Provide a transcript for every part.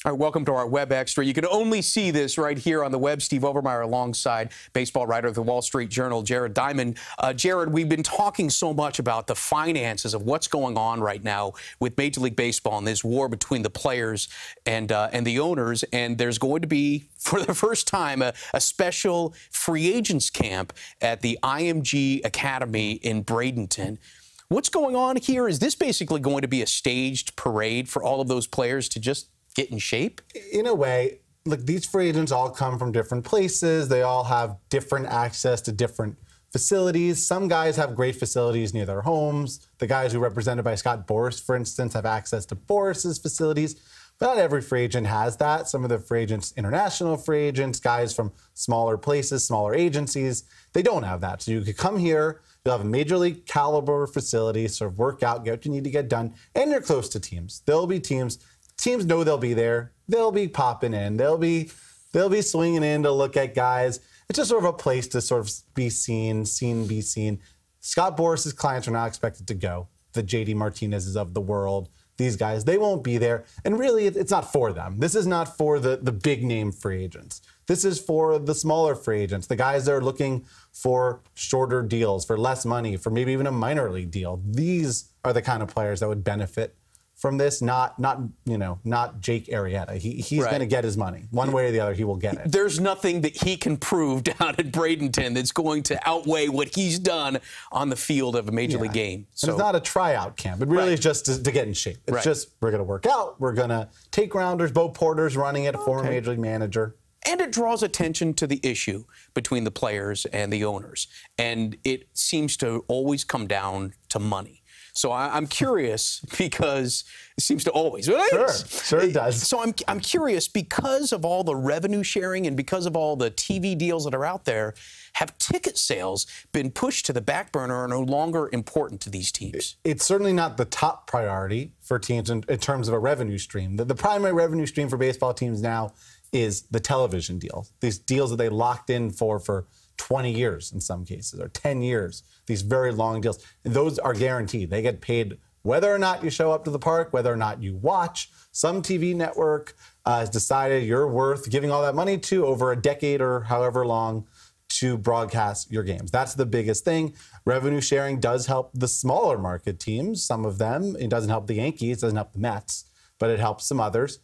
All right, welcome to our Web Extra. You can only see this right here on the web. Steve Overmyer alongside baseball writer of the Wall Street Journal, Jared Diamond. Jared, we've been talking so much about the finances of what's going on right now with Major League Baseball and this war between the players and the owners. And there's going to be, for the first time, a special free agents camp at the IMG Academy in Bradenton. What's going on here? Is this basically going to be a staged parade for all of those players to just get in shape? In a way, look, these free agents all come from different places. They all have different access to different facilities. Some guys have great facilities near their homes. The guys who are represented by Scott Boras, for instance, have access to Boras's facilities. But not every free agent has that. Some of the free agents, international free agents, guys from smaller places, smaller agencies, they don't have that. So you could come here, you'll have a major league caliber facility, sort of work out, get what you need to get done, and you're close to teams. There'll be teams. Teams know they'll be there. They'll be popping in. They'll be swinging in to look at guys. It's just sort of a place to sort of be seen, be seen. Scott Boras's clients are not expected to go. The J.D. Martinez's of the world, these guys, they won't be there. And really, it's not for them. This is not for the big name free agents. This is for the smaller free agents, the guys that are looking for shorter deals, for less money, for maybe even a minor league deal. These are the kind of players that would benefit from this, not Jake Arrieta. He's right. going to get his money. One way or the other, he will get it. There's nothing that he can prove down at Bradenton that's going to outweigh what he's done on the field of a major league game. So it's not a tryout camp. It really is just to get in shape. It's just, we're going to work out. We're going to take grounders. Bo Porter's running it, a former major league manager. And it draws attention to the issue between the players and the owners. And it seems to always come down to money. So I'm curious because it seems to always. Sure it does. So I'm curious, because of all the revenue sharing and because of all the TV deals that are out there, have ticket sales been pushed to the back burner or no longer important to these teams? It's certainly not the top priority for teams in terms of a revenue stream. The primary revenue stream for baseball teams now is the television deal. These deals that they locked in for 20 years in some cases, or 10 years, these very long deals. And those are guaranteed. They get paid whether or not you show up to the park, whether or not you watch. Some TV network has decided you're worth giving all that money to over a decade or however long to broadcast your games. That's the biggest thing. Revenue sharing does help the smaller market teams, some of them. It doesn't help the Yankees, it doesn't help the Mets, but it helps some others.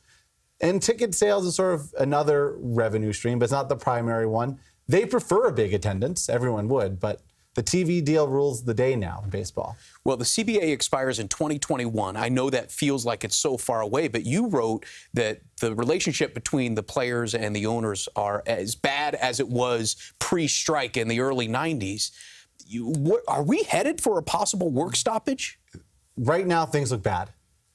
And ticket sales is sort of another revenue stream, but it's not the primary one. They prefer a big attendance, everyone would, but the TV deal rules the day now in baseball. Well, the CBA expires in 2021. I know that feels like it's so far away, but you wrote that the relationship between the players and the owners are as bad as it was pre-strike in the early 90s. Are we headed for a possible work stoppage? Right now, things look bad.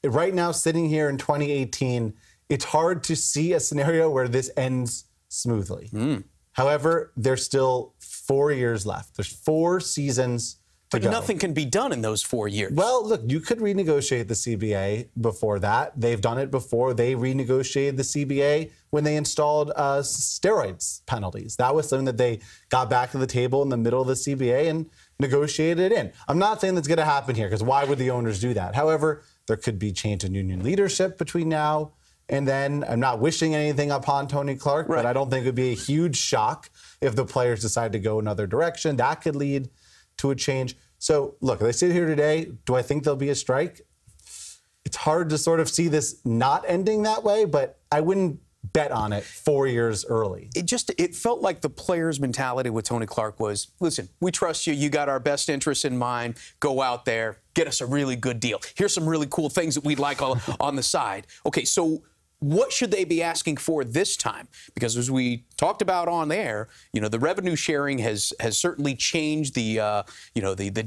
Right now, sitting here in 2018, it's hard to see a scenario where this ends smoothly. However, there's still 4 years left. There's 4 seasons to go. But nothing can be done in those 4 years. Well, look, you could renegotiate the CBA before that. They've done it before. They renegotiated the CBA when they installed steroids penalties. That was something that they got back to the table in the middle of the CBA and negotiated it in. I'm not saying that's going to happen here, because why would the owners do that? However, there could be change in union leadership between now and then. I'm not wishing anything upon Tony Clark, but I don't think it would be a huge shock if the players decide to go another direction. That could lead to a change. So, look, as I sit here today, do I think there'll be a strike? It's hard to sort of see this not ending that way, but I wouldn't bet on it 4 years early. It felt like the players' mentality with Tony Clark was, listen, we trust you. You got our best interests in mind. Go out there, get us a really good deal. Here's some really cool things that we'd like on the side. Okay, so what should they be asking for this time? Because as we talked about on air, the revenue sharing has certainly changed the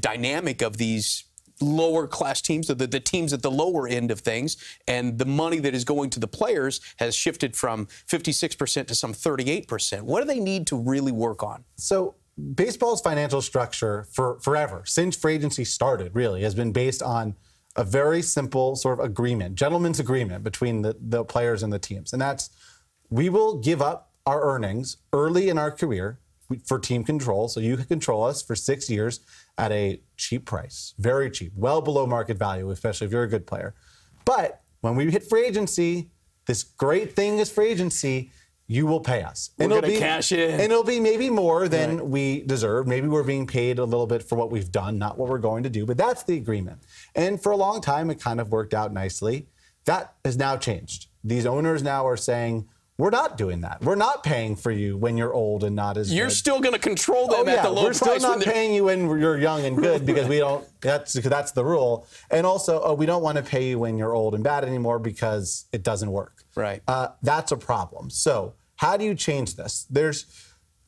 dynamic of these lower class teams, the teams at the lower end of things, and the money that is going to the players has shifted from 56% to some 38%. What do they need to really work on? So baseball's financial structure forever, since free agency started, really, has been based on a very simple sort of agreement, gentleman's agreement between the players and the teams. And that's, we will give up our earnings early in our career for team control, so you can control us for 6 years at a cheap price, very cheap, well below market value, especially if you're a good player. But when we hit free agency, this great thing is free agency. You will pay us. We're going to cash in. And it'll be maybe more than we deserve. Maybe we're being paid a little bit for what we've done, not what we're going to do. But that's the agreement. And for a long time, it kind of worked out nicely. That has now changed. These owners now are saying, we're not doing that. We're not paying for you when you're old and not as You're good. still going to control them at the low price. We're still not paying you when you're young and good because we don't. That's the rule. And also, we don't want to pay you when you're old and bad anymore because it doesn't work. Right. That's a problem. So how do you change this? There's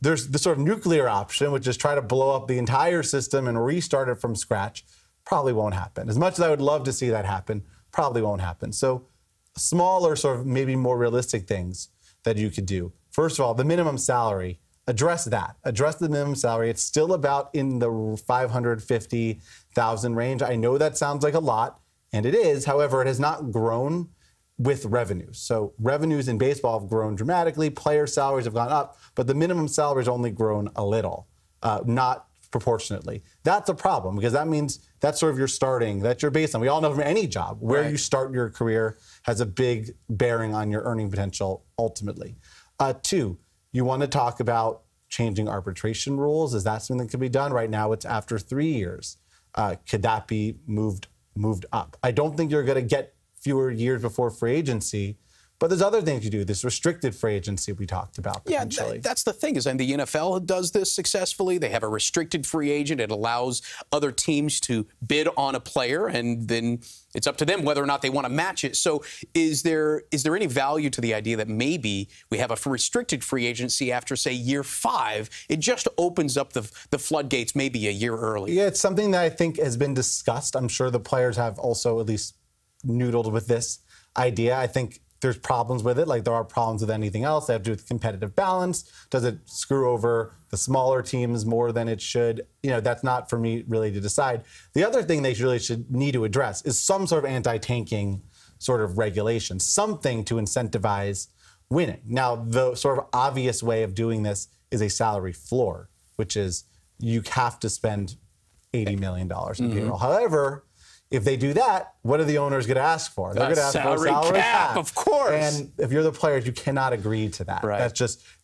the sort of nuclear option, which is try to blow up the entire system and restart it from scratch. Probably won't happen. As much as I would love to see that happen, probably won't happen. So smaller, sort of maybe more realistic things that you could do. First of all, the minimum salary, address that. Address the minimum salary. It's still about in the 550,000 range. I know that sounds like a lot, and it is. However, it has not grown with revenues. So revenues in baseball have grown dramatically. Player salaries have gone up, but the minimum salary has only grown a little, not proportionately. That's a problem because that means that's sort of your starting, that's your baseline. We all know from any job, where you start your career has a big bearing on your earning potential ultimately. Two, you want to talk about changing arbitration rules. Is that something that could be done? Right now it's after 3 years. Could that be moved up? I don't think you're going to get fewer years before free agency, but there's other things you do. This restricted free agency we talked about potentially. Yeah, that's the thing, is and the NFL does this successfully. They have a restricted free agent. It allows other teams to bid on a player, and then it's up to them whether or not they want to match it. So is there any value to the idea that maybe we have a restricted free agency after, say, year 5? It just opens up the floodgates maybe a year early. Yeah, it's something that I think has been discussed. I'm sure the players have also at least noodled with this idea. I think there's problems with it, like there are problems with anything else. They have to do with competitive balance. Does it screw over the smaller teams more than it should? That's not for me really to decide. The other thing they really should need to address is some sort of anti-tanking sort of regulation, something to incentivize winning. Now, the sort of obvious way of doing this is a salary floor, which is you have to spend $80 million in payroll. However, if they do that, what are the owners going to ask for? They're going to ask for a salary cap, of course. And if you're the players, you cannot agree to that. Right.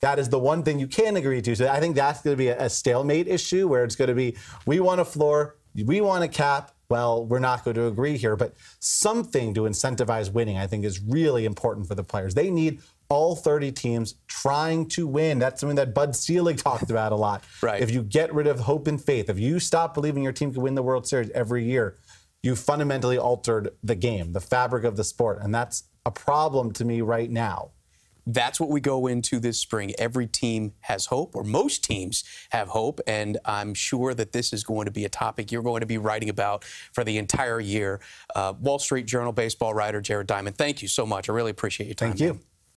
That is the one thing you can agree to. So I think that's going to be a stalemate issue where it's going to be, we want a floor, we want a cap. Well, we're not going to agree here. But something to incentivize winning, I think, is really important for the players. They need all 30 teams trying to win. That's something that Bud Selig talked about a lot. Right. If you get rid of hope and faith, if you stop believing your team can win the World Series every year, you fundamentally altered the game, the fabric of the sport. And that's a problem to me right now. That's what we go into this spring. Every team has hope, or most teams have hope, and I'm sure that this is going to be a topic you're going to be writing about for the entire year. Wall Street Journal baseball writer Jared Diamond, thank you so much. I really appreciate your time. Thank you.